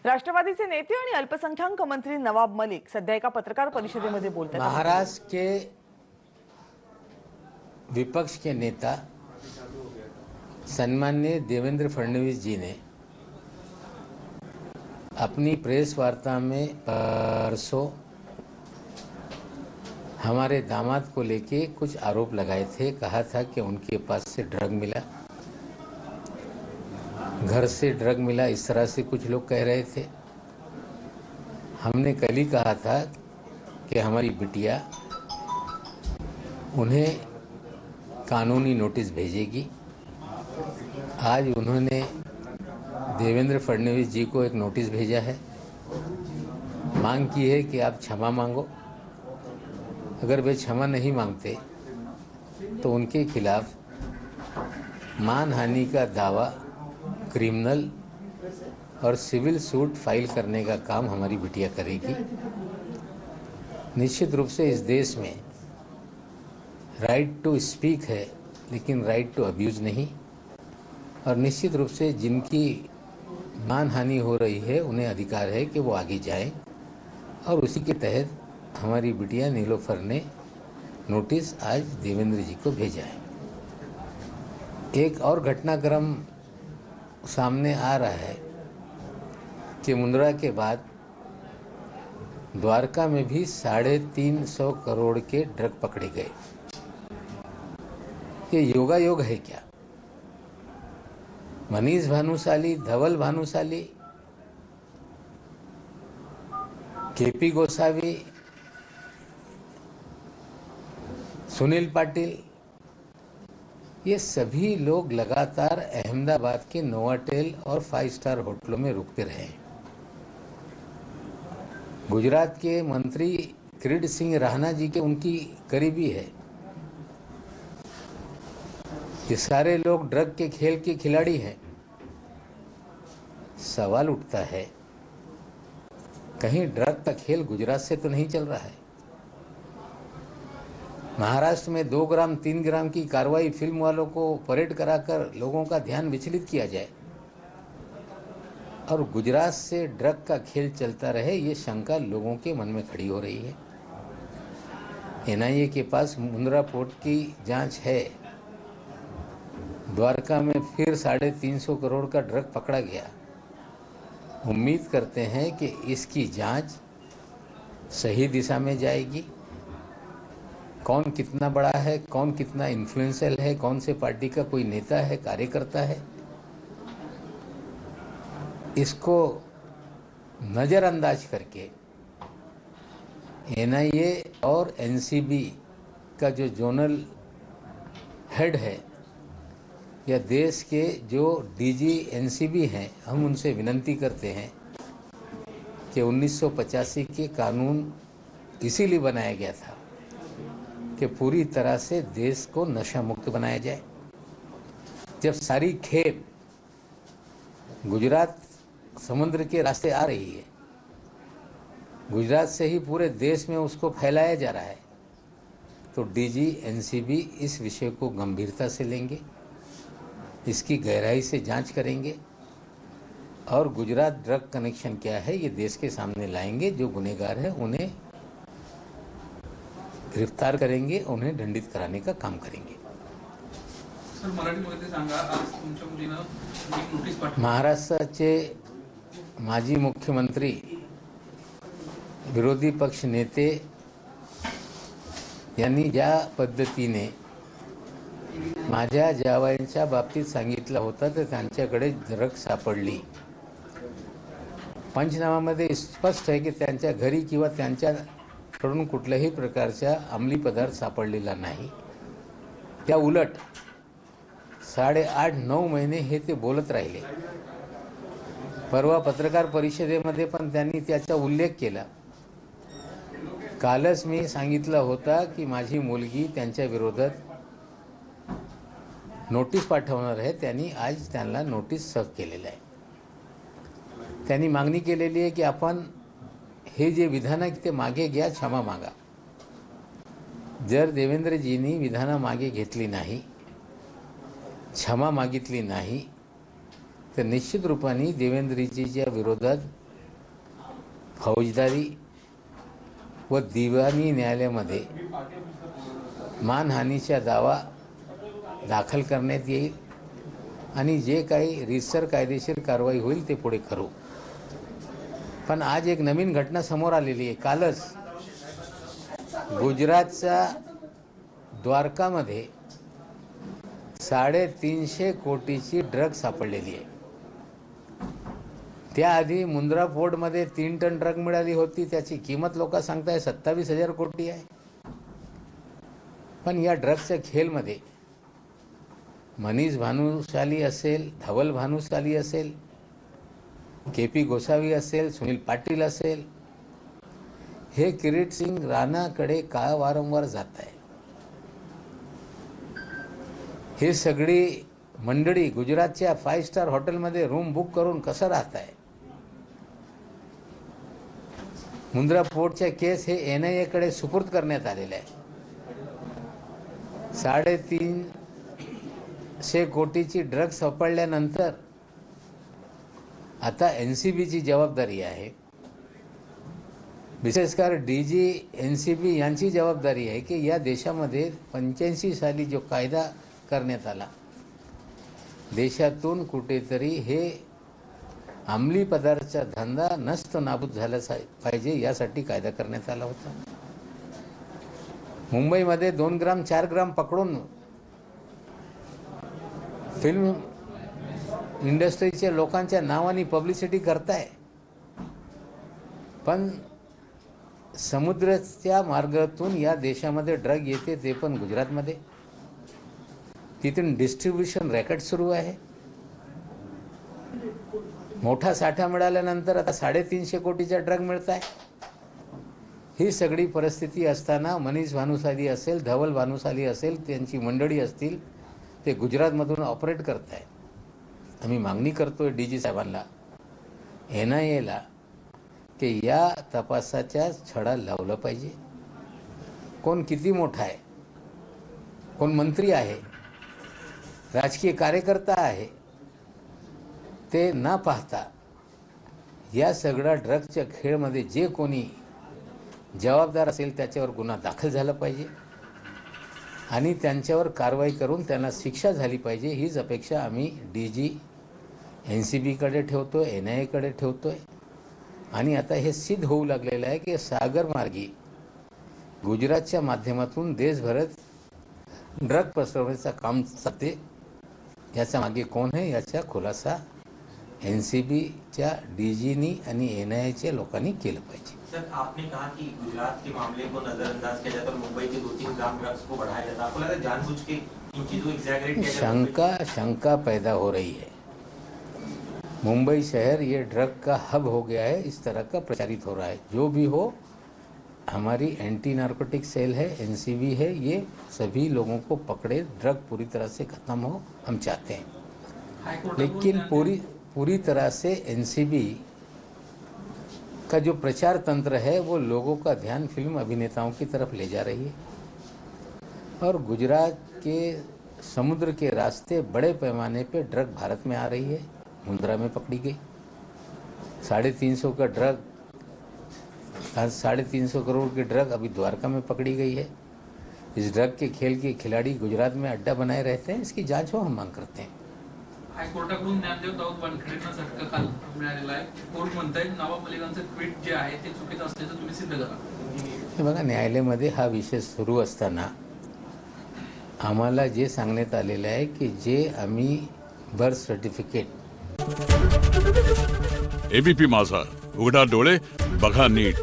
राष्ट्रवादीचे नेते आणि अल्पसंख्याक मंत्री नवाब मलिक सध्या एका पत्रकार परिषदेमध्ये बोलतात। महाराष्ट्र के विपक्ष के नेता सम्माननीय देवेंद्र फडणवीस जी ने अपनी प्रेस वार्ता में परसों हमारे दामाद को लेके कुछ आरोप लगाए थे। कहा था कि उनके पास से ड्रग मिला, घर से ड्रग मिला, इस तरह से कुछ लोग कह रहे थे। हमने कल ही कहा था कि हमारी बिटिया उन्हें कानूनी नोटिस भेजेगी। आज उन्होंने देवेंद्र फडणवीस जी को एक नोटिस भेजा है, मांग की है कि आप क्षमा मांगो। अगर वे क्षमा नहीं मांगते तो उनके खिलाफ मानहानि का दावा, क्रिमिनल और सिविल सूट फाइल करने का काम हमारी बिटिया करेगी। निश्चित रूप से इस देश में राइट टू स्पीक है, लेकिन राइट टू अब्यूज नहीं। और निश्चित रूप से जिनकी मानहानि हो रही है उन्हें अधिकार है कि वो आगे जाएं, और उसी के तहत हमारी बिटिया नीलोफर ने नोटिस आज देवेंद्र जी को भेजा है। एक और घटनाक्रम सामने आ रहा है कि मुंद्रा के बाद द्वारका में भी 350 करोड़ के ड्रग पकड़े गए। ये योगायोग है क्या? मनीष भानुशाली, धवल भानुशाली, केपी गोसावी, सुनील पाटिल, ये सभी लोग लगातार अहमदाबाद के नोवाटेल और 5 स्टार होटलों में रुकते रहे। गुजरात के मंत्री किरीट सिंह राणा जी के उनकी करीबी है। ये सारे लोग ड्रग के खेल के खिलाड़ी हैं। सवाल उठता है, कहीं ड्रग का खेल गुजरात से तो नहीं चल रहा है? महाराष्ट्र में 2 ग्राम 3 ग्राम की कार्रवाई फिल्म वालों को परेड कराकर लोगों का ध्यान विचलित किया जाए और गुजरात से ड्रग का खेल चलता रहे, ये शंका लोगों के मन में खड़ी हो रही है। एनआईए के पास मुंद्रा पोर्ट की जांच है। द्वारका में फिर 350 करोड़ का ड्रग पकड़ा गया। उम्मीद करते हैं कि इसकी जांच सही दिशा में जाएगी। कौन कितना बड़ा है, कौन कितना इन्फ्लुएंशियल है, कौन से पार्टी का कोई नेता है, कार्यकर्ता है, इसको नज़रअंदाज करके एनआईए और एनसीबी का जो जोनल हेड है या देश के जो डीजी एनसीबी हैं, हम उनसे विनती करते हैं कि 1985 के कानून इसीलिए बनाया गया था कि पूरी तरह से देश को नशा मुक्त बनाया जाए। जब सारी खेप गुजरात समुद्र के रास्ते आ रही है, गुजरात से ही पूरे देश में उसको फैलाया जा रहा है, तो डीजी एनसीबी इस विषय को गंभीरता से लेंगे, इसकी गहराई से जांच करेंगे और गुजरात ड्रग कनेक्शन क्या है ये देश के सामने लाएंगे। जो गुनहगार है उन्हें गिरफ्तार करेंगे, उन्हें दंडित कराने का काम करेंगे। महाराष्ट्राचे माजी मुख्यमंत्री, विरोधी पक्ष नेते यांनी ज्या पद्धतीने माझ्या जावयांच्या बाबतीत सांगितलं होतं तर त्यांच्याकडे ड्रग सापडली। पंचनामामध्ये स्पष्ट आहे की त्यांच्या घरी किंवा त्यांच्याकडून कुठल्याही प्रकारचा अंमली पदार्थ सापडलेला नाही। त्या उलट 8.5-9 महिने हे ते बोलत राहिले। परवा पत्रकार परिषदेमध्ये पण त्यांनी त्याचा उल्लेख केला। कालच मी सांगितलं होता की माझी मुलगी त्यांच्या विरोधात नोटीस पाठवणार आहे। त्यांनी आज त्यांना नोटीस सर्व केलेलं आहे। त्यांनी मागणी केलेली आहे की आपण हे जे विधान आहे ते मागे घ्या, क्षमा मागा। जर देवेंद्रजींनी विधान मागे घेतली नाही, क्षमा मागितली नाही, तर निश्चित रूपाने देवेंद्रजीच्या विरोधात फौजदारी व दिवाणी न्यायालयामध्ये मानहानीचा दावा दाखल करण्यात येईल आणि जे काही रीतसर कायदेशीर कारवाई होईल ते पुढे करू. पण आज एक नवीन घटना समोर आलेली आहे. कालच गुजरातच्या द्वारकामध्ये 350 कोटीची ड्रग सापडलेली आहे. त्याआधी मुंद्रा पोर्टमध्ये 3 टन ड्रग मिळाली होती. त्याची किंमत लोक सांगताय 27,000 कोटी आहे. पण या ड्रगच्या खेळमध्ये मनीष भानुशाली असेल, धवल भानुशाली असेल, KP गोसावी असेल, सुनील पाटील असेल, हे किरीट सिंग राणाकडे का वारंवार जात आहे. हे सगळी मंडळी गुजरातच्या 5 स्टार हॉटेलमध्ये रूम बुक करून कसं राहत आहे. मुंद्रा पोर्टच्या केस हे NIA कडे सुपूर्द करण्यात आलेले आहे. 350 कोटीची ड्रग सापडल्यानंतर आता NCBची जबाबदारी आहे. विशेषकर DG NCB यांची जबाबदारी आहे की या देशामध्ये 85 साली जो कायदा करण्यात आला, देशातून कुठेतरी हे अंमली पदार्थाचा धंदा नष्ट नाबूद झाला पाहिजे यासाठी कायदा करण्यात आला होता. मुंबईमध्ये 2 ग्राम 4 ग्राम पकडून फिल्म इंडस्ट्रीच्या लोकांच्या नावाने पब्लिसिटी करताय. पण समुद्राच्या मार्गातून या देशामध्ये ड्रग येते, ते पण गुजरातमध्ये. तिथून डिस्ट्रीब्युशन रॅकेट सुरू आहे. मोठा साठा मिळाल्यानंतर आता 350 कोटीचा ड्रग मिळत आहे. ही सगळी परिस्थिती असताना मनीष भानुशाली असेल, धवल भानुशाली असेल, त्यांची मंडळी असतील, ते गुजरातमधून ऑपरेट करत आहे. आम्ही मागणी करतोय DG साहेबांना, NIAला, की या तपासाच्या छडा लावला पाहिजे. कोण किती मोठा आहे, कोण मंत्री आहे, राजकीय कार्यकर्ता आहे, ते न पाहता या सगळ्या ड्रगच्या खेळमध्ये जे कोणी जबाबदार असेल त्याच्यावर गुन्हा दाखल झाला पाहिजे आणि त्यांच्यावर कारवाई करून त्यांना शिक्षा झाली पाहिजे. हीच अपेक्षा आम्ही DG NCBकडे ठेवतोय, NIAकडे ठेवतोय. आणि आता हे सिद्ध होऊ लागलेलं आहे की सागरमार्गी गुजरातच्या माध्यमातून देशभरात ड्रग पसरवण्याचं काम चालते. याच्या मागे कोण है याचा खुलासा NCBच्या DGनी आणि NIAच्या लोकांनी केलं पाहिजे. सर, आपने कहा कि गुजरात के मामले को नजरअंदाज किया जाता और मुंबई के 2-3 ग्राम ड्रग्स को बढ़ाया जाता. आपको लगता है जानबूझ के इन चीजों को एग्जैगरेट किया जाता है? शंका पैदा हो रही है. मुंबई शहर ये ड्रग का हब हो गया है, इस तरह का प्रचारित हो रहा है. जो भी हो, हमारी एंटी नार्कोटिक सेल है, NCB है, ये सभी लोगों को पकड़े, ड्रग पूरी तरह से खत्म हो, हम चाहते हैं. लेकिन पूरी तरह से NCB का जो प्रचार तंत्र है वो लोगों का ध्यान फिल्म अभिनेताओं की तरफ ले जा रही है और गुजरात के समुद्र के रास्ते बड़े पैमाने पे ड्रग भारत में आ रही है. मुंद्रा में पकड़ी गई 350 का ड्रग, 350 करोड़ की ड्रग अभी द्वारका में पकड़ी गई है. इस ड्रग के खेल के खिलाड़ी गुजरात में अड्डा बनाए रहते हैं. इसकी जांच हो, हम मांग करते हैं. हायकोर्टाकडून ज्ञानदेव दाऊद वानखेडेंना झटका काल मिळालेला आहे. कोर्ट म्हणताय नवाब मलिकांचं ट्विट जे आहे ते चुकीचं असल्याचं तुम्ही सिद्ध करा. हे बघा, न्यायालयामध्ये हा विषय सुरू असताना आम्हाला जे सांगण्यात आलेलं आहे की जे आम्ही बर्थ सर्टिफिकेट. ABP माझा, उघडा डोळे बघा नीट.